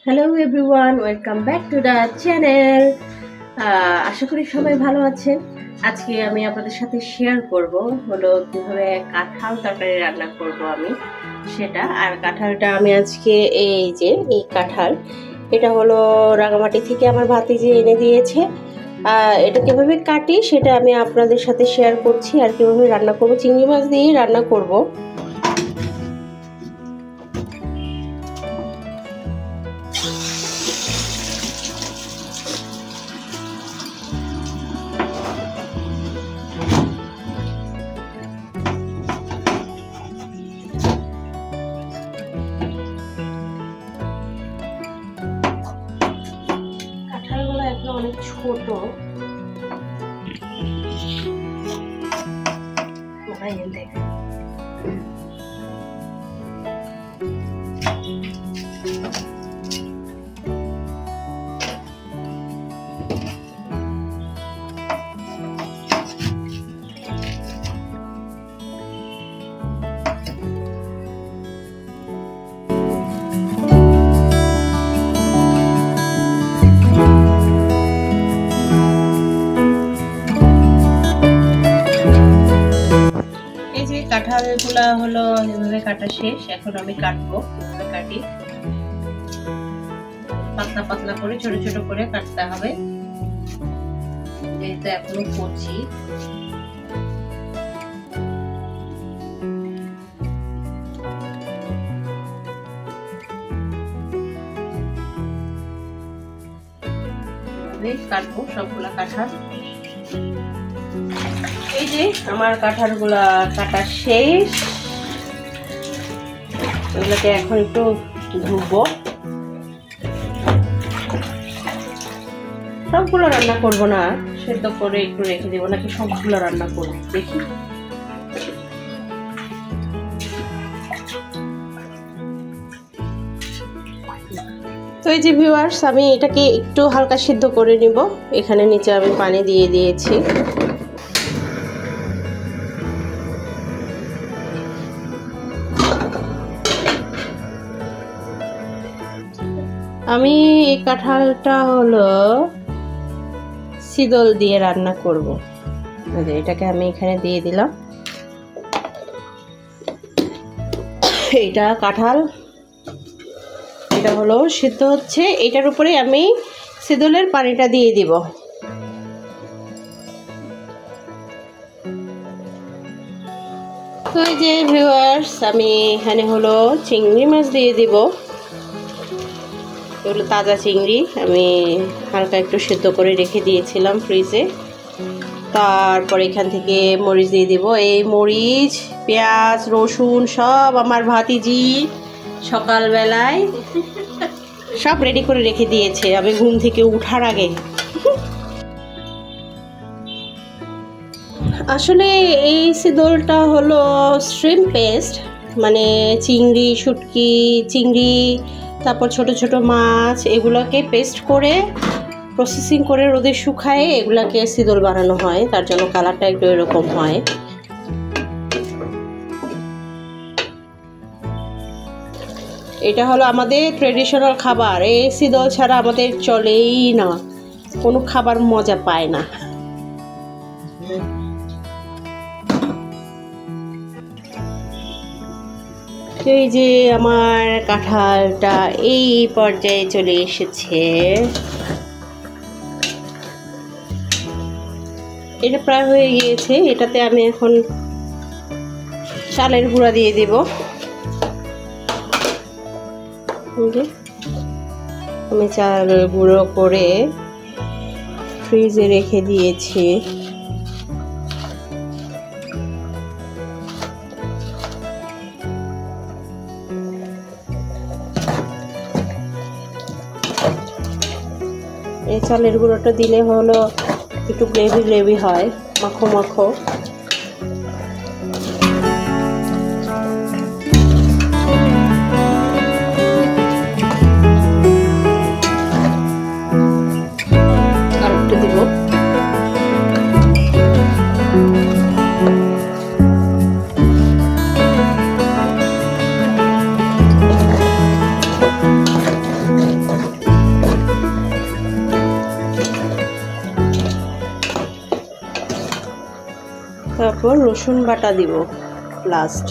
Hello everyone, welcome back to the channel. আশা করি সবাই ভালো আছেন। আজকে আমি আপনাদের সাথে শেয়ার করব হলো কিভাবে কাঁঠাল তরকারি রান্না করব আমি সেটা। আর কাঁঠালটা আমি আজকে এই কাঁঠাল, এটা হলো রাঙামাটি থেকে আমার ভাতিজি এনে দিয়েছে। এটা কিভাবে কাটি সেটা আমি আপনাদের সাথে শেয়ার করছি। আর কিভাবে রান্না করব, চিংড়ি মাছ দিয়ে রান্না করব। কাঁঠালগুলো এখন অনেক ছোট, দেখেন। কাঁঠালগুলা হলো এভাবে কাটা শেষ। এখন আমি কাটবো, এভাবে কাটি, পাতলা পাতলা করে ছোট ছোট করে কাটতে হবে। যেহেতু এখনো করছি, কাটবো সবগুলা কাঁঠাল। এই যে আমার কাঁঠালগুলা কাটা শেষ। এগুলোকে এখন একটু ধুবো। সবগুলো রান্না করব না, সেদ্ধ করে একটু রেখে দেবো, নাকি সবগুলো রান্না করবো দেখি। তো এই যে ভিউয়ার্স, আমি এটাকে একটু হালকা সিদ্ধ করে নিব। এখানে নিচে আমি পানি দিয়ে দিয়েছি। আমি এই কাঁঠালটা হলো শীতল দিয়ে রান্না করব। এটাকে আমি এখানে দিয়ে দিলাম। এটা কাঁঠাল, এটা হলো সিদ্ধ হচ্ছে। এটার উপরে আমি শীতলের পানিটা দিয়ে দিব। তো এই যে ভিউয়ার্স, আমি এখানে হলো চিংড়ি মাছ দিয়ে দিব। এগুলো তাজা চিংড়ি, আমি হালকা একটু সেদ্ধ করে রেখে দিয়েছিলাম ফ্রিজে। তারপর এখান থেকে মরিচ দিয়ে দিব। এই মরিচ, পেঁয়াজ, রসুন সব আমার ভাতিজি সকালবেলায় সব রেডি করে রেখে দিয়েছে, আমি ঘুম থেকে উঠার আগে। আসলে এই শীতলটা হলো শ্রিম্প পেস্ট, মানে চিংড়ি, শুটকি, চিংড়ি, তারপর ছোট ছোট মাছ, এগুলোকে পেস্ট করে প্রসেসিং করে রোদে শুকায়ে এগুলাকে শীতল বানানো হয়। তার জন্য কালারটা একটু এরকম হয়। এটা হলো আমাদের ট্রেডিশনাল খাবার। এই শীতল ছাড়া আমাদের চলেই না, কোনো খাবার মজা পায় না। এই যে আমার কাঁঠালটা এই পর্যায়ে চলে এসেছে। এটা প্রায় হয়ে গিয়েছে। এটাতে আমি এখন চালের গুঁড়া দিয়ে দেব। আমি চাল গুঁড়ো করে ফ্রিজে রেখে দিয়েছি। এই চালের গুঁড়োটা দিলে হলো একটু গ্রেভি গ্রেভি হয়, মাখো মাখো। আর একটু দিব। তারপর রসুন বাটা দিব লাস্ট।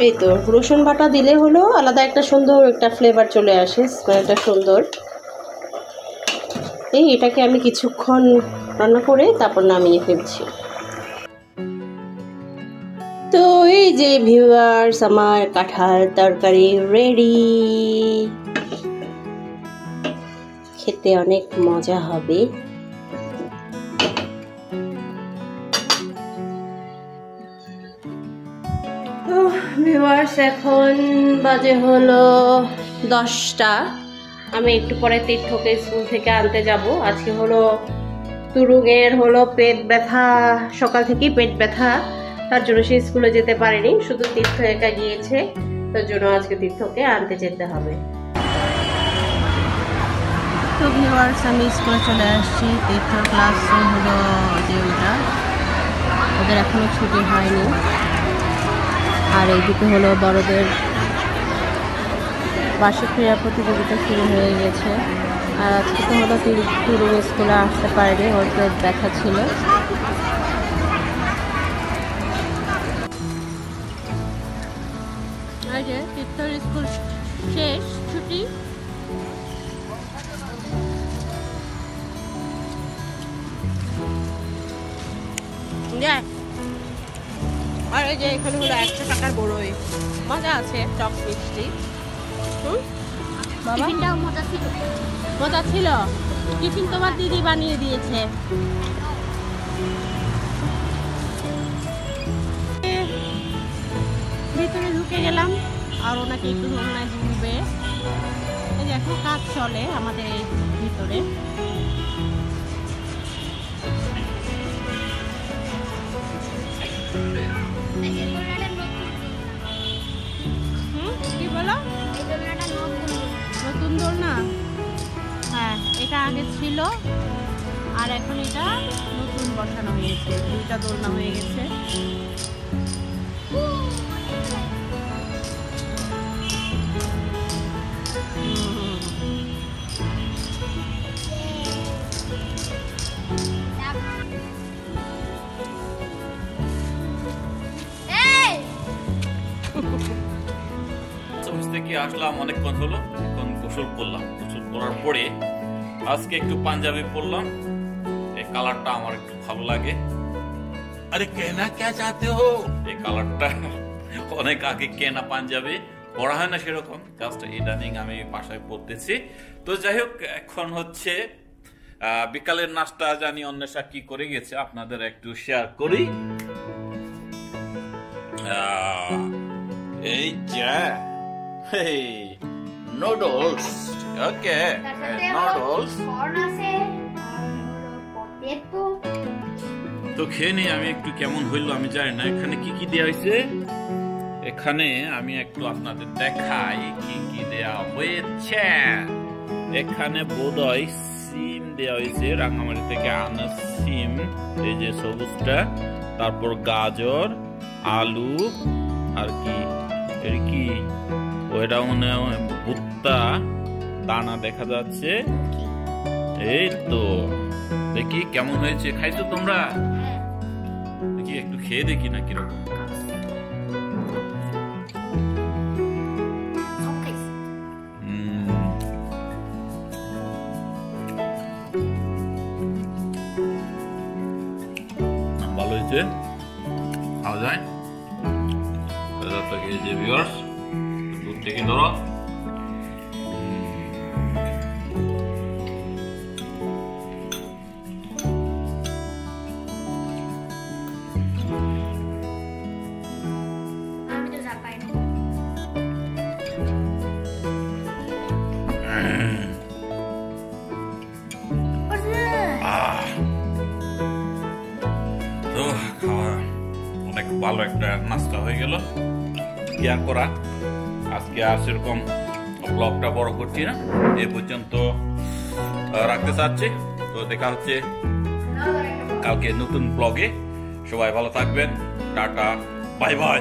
এই তো রসুন বাটা দিলে হলো আলাদা একটা সুন্দর একটা ফ্লেভার চলে আসে, স্মেলটা সুন্দর। এটাকে আমি কিছুক্ষণ রান্না করে তারপর নামিয়ে ফেলছি। তো এই যে ভিউয়ার্স, আমার কাঁঠাল তরকারি রেডি। খেতে অনেক মজা হবে। তো ভিউয়ার্স, এখন বাজে হলো 10টা। আমি একটু পরে তীর্থকে স্কুল থেকে আনতে যাব। আজকে হলো তুরুঙের হলো পেট ব্যথা, সকাল থেকেই পেট ব্যথা, তার জন্য সে স্কুলে যেতে পারেনি, শুধু তীর্থ একা গিয়েছে। তার জন্য আজকে তীর্থকে আনতে যেতে হবে। তো ভিউয়ার্স, আমি স্কুলে চলে আসছি। তীর্থর ক্লাস হলো যে ওদের এখনো ছুটি হয়নি। আর এইদিকে হলো বড়দের বার্ষিক ক্রীড়া প্রতিযোগিতা শুরু হয়ে গেছে। আর আজকে তো হলো তুরুং স্কুলে আসতে পারেনি, ওর পেট ব্যথা ছিল। আর যে তীর্থর স্কুল শেষ, ছুটি। আর এই যে এখানে হলো 100 টাকার বড়ই, মজা আছে, টক মিষ্টি। মজা ছিল। টিফিন তোমার দিদি বানিয়ে দিয়েছে। ভিতরে ঢুকে গেলাম, আর ওনাকে একটু অন্যায় ঘুরবে। এই যে এখন কাজ চলে আমাদের এই ভিতরে। কি বলো? নতুন দোলনা? হ্যাঁ, এটা আগে ছিল, আর এখন এটা নতুন বসানো হয়েছে। 2টা দোলনা হয়ে গেছে। থেকে আসলাম অনেকক্ষণ হলো, এখন গোসল করলাম। গোসল করার পরে আজকে একটু পাঞ্জাবি পরলাম। এই কালারটা আমার একটু ভালো লাগে। আরে কেনা কে চাতে হো? এই কালারটা অনেক আগে কেনা পাঞ্জাবি, পরা হয় না সেরকম, জাস্ট ইদানিং আমি বাসায় পরতেছি। তো যাই হোক, এখন হচ্ছে বিকালের নাস্তা। জানি অন্বেষা কি করে গেছে, আপনাদের একটু শেয়ার করি। এই যে নুডলস, ওকে, নুডলস তো খেয়ে নিই আমি একটু। কেমন হইলো আমি জানি না। এখানে কি কি দেওয়া হয়েছে, এখানে আমি একটু আপনাদের দেখাই কি কি দেওয়া হয়েছে। এখানে বোধহয় সিম দেওয়া হয়েছে, রাঙামাটি থেকে আনা সিম, এই যে সবুজটা। তারপর গাজর, আলু, আর কি এর কি ওইটা মনে হয় ভুট্টা দানা দেখা যাচ্ছে। এই তো দেখি কেমন হয়েছে। খাইছো তোমরা? দেখি একটু খেয়ে দেখি না কিরকম। ভালো হয়েছে, খাওয়া যায়। এই যে ভিউয়ার্স, দুধ থেকে ধরো। তো খাওয়া অনেক ভালো একটা নাস্তা হয়ে গেল। কেয়ার করা আজকে আর সেরকম ব্লগটা বড় করছি না, এ পর্যন্ত রাখতে চাচ্ছি। তো দেখা হচ্ছে কালকে নতুন ব্লগে। সবাই ভালো থাকবেন, টাটা, বাই বাই।